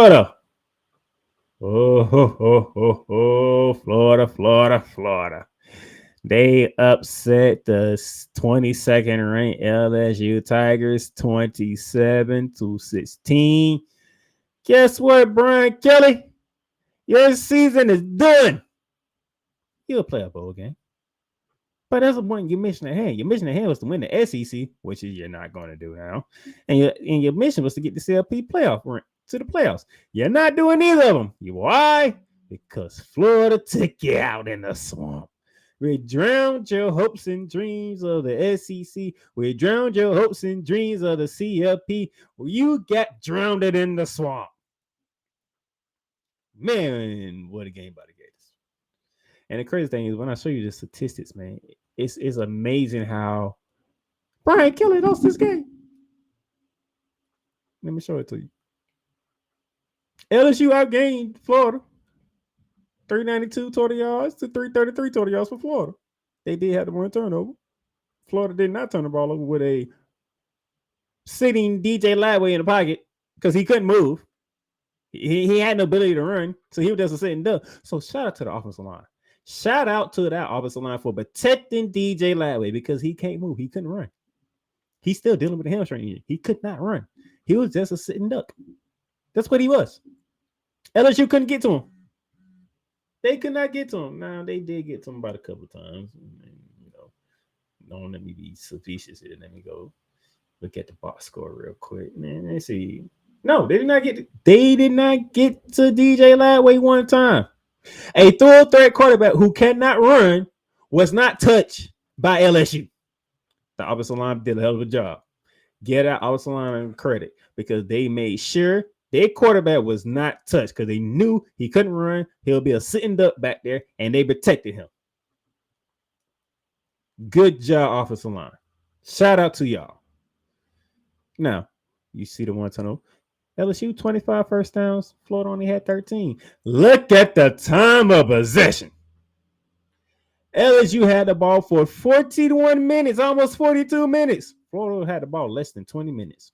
Florida. Florida. They upset the 22nd ranked LSU Tigers 27-16. Guess what, Brian Kelly? Your season is done. You'll play a bowl game. But that's the point your mission at hand. Your mission at hand was to win the SEC, which is you're not going to do now. And your mission was to get the CLP playoff run to the playoffs. You're not doing either of them. Why? Because Florida took you out in the swamp. We drowned your hopes and dreams of the SEC. We drowned your hopes and dreams of the CLP. You got drowned in the swamp. Man, what a game by the Gators. And the crazy thing is, when I show you the statistics, man, it's amazing how Brian Kelly lost this game. Let me show it to you. LSU outgained Florida 392 total yards to 333 total yards for Florida. They did have the one turnover. Florida did not turn the ball over with a sitting DJ Lagway in the pocket because he couldn't move. He had no ability to run, so he was just a sitting duck. So shout out to the offensive line. Shout out to that offensive line for protecting DJ Lagway because he can't move. He couldn't run. He's still dealing with a hamstring injury. He could not run. He was just a sitting duck. That's what he was. LSU couldn't get to him. They could not get to him. Now, they did get to him about a couple of times. And, don't let me be suspicious here. Let me go look at the box score real quick. Man, let's see. No, they did not get to DJ Lagway one time. A thorough threat quarterback who cannot run was not touched by LSU. The offensive line did a hell of a job. Get our offensive line credit because they made sure their quarterback was not touched because they knew he couldn't run. He'll be a sitting duck back there, and they protected him. Good job, offensive line. Shout out to y'all. Now, you see the one tunnel. LSU 25 first downs. Florida only had 13. Look at the time of possession. LSU had the ball for 41 minutes, almost 42 minutes. Florida had the ball less than 20 minutes.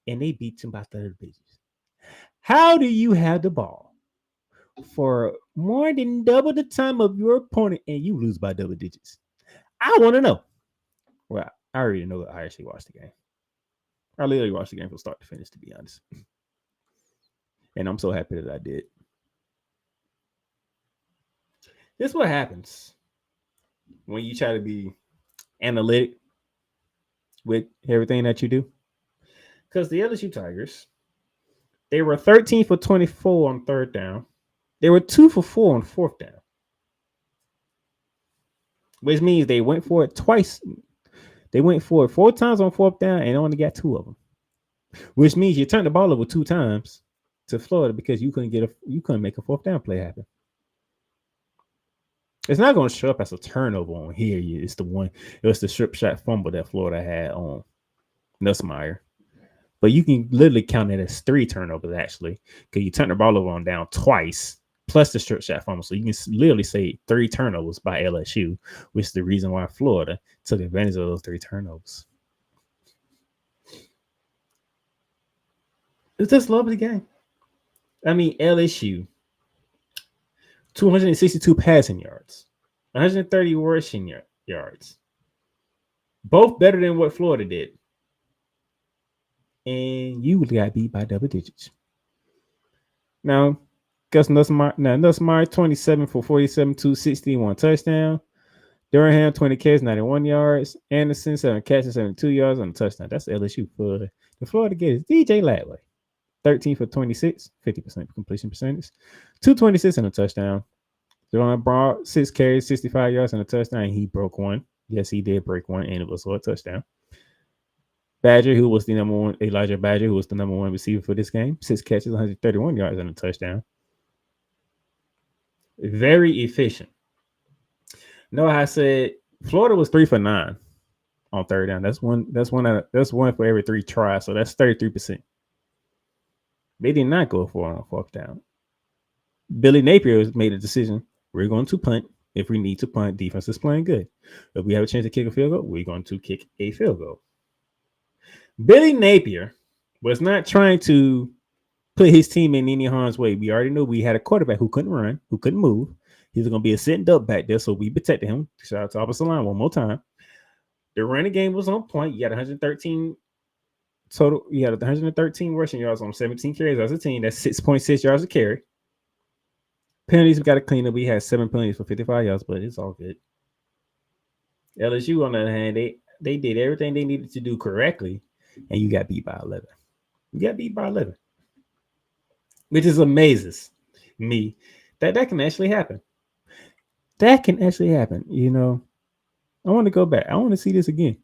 And they beat them by 30 digits. How do you have the ball for more than double the time of your opponent and you lose by double digits? I want to know. Well, I already know that I actually watched the game. I literally watched the game from start to finish, to be honest. And I'm so happy that I did. This is what happens when you try to be analytic with everything that you do. Because the LSU Tigers, they were 13 for 24 on third down. They were 2 for 4 on fourth down. Which means they went for it twice. They went for it 4 times on fourth down and only got 2 of them. Which means you turned the ball over 2 times to Florida because you couldn't make a fourth down play happen. It's not going to show up as a turnover on here. It was the strip shot fumble that Florida had on Nussmeier. But you can literally count it as 3 turnovers, actually, because you turned the ball over on down twice, plus the strip shot fumble. So you can literally say 3 turnovers by LSU, which is the reason why Florida took advantage of those 3 turnovers. It's just love of the game. I mean, LSU, 262 passing yards, 130 rushing yards. Both better than what Florida did. And you got beat by double digits. Now, Gus Nussmeier 27 for 47, 260, 1 touchdown. Durham, 20 catches, 91 yards. Anderson, 7 catches, 72 yards on a touchdown. That's LSU for the Florida Gators. DJ Lagway, 13 for 26, 50% completion percentage. 226 and a touchdown. Jerome Broad, 6 carries, 65 yards and a touchdown. He broke one. Yes, he did break one, and it was for a touchdown. Badger, who was the number one, Elijah Badger, who was the number 1 receiver for this game, 6 catches, 131 yards and a touchdown. Very efficient. Noah, I said Florida was 3 for 9 on third down. That's one for every 3 tries, so that's 33%. They did not go for it on fourth down. Billy Napier made a decision. We're going to punt. If we need to punt, defense is playing good. If we have a chance to kick a field goal, we're going to kick a field goal. Billy Napier was not trying to put his team in any harm's way. We already knew we had a quarterback who couldn't run, who couldn't move. He was going to be a sitting duck back there, so we protected him. Shout out to offensive line one more time. The running game was on point. You got 113 total. You had 113 rushing yards on 17 carries as a team. That's 6.6 yards a carry. Penalties we got to clean up. We had 7 penalties for 55 yards, but it's all good. LSU, on the other hand, they did everything they needed to do correctly, and you got beat by 11. You got beat by 11, which is amazes me that can actually happen. That can actually happen. You know, I want to go back. I want to see this again.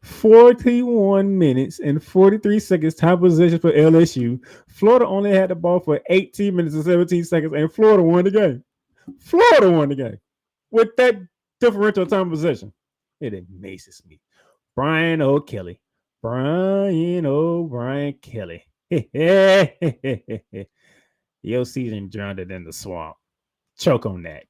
41 minutes and 43 seconds time possession for LSU. Florida only had the ball for 18 minutes and 17 seconds, and Florida won the game. Florida won the game with that differential time possession. It amazes me. Brian O'Kelly. Kelly. Your season drowned in the swamp. Choke on that.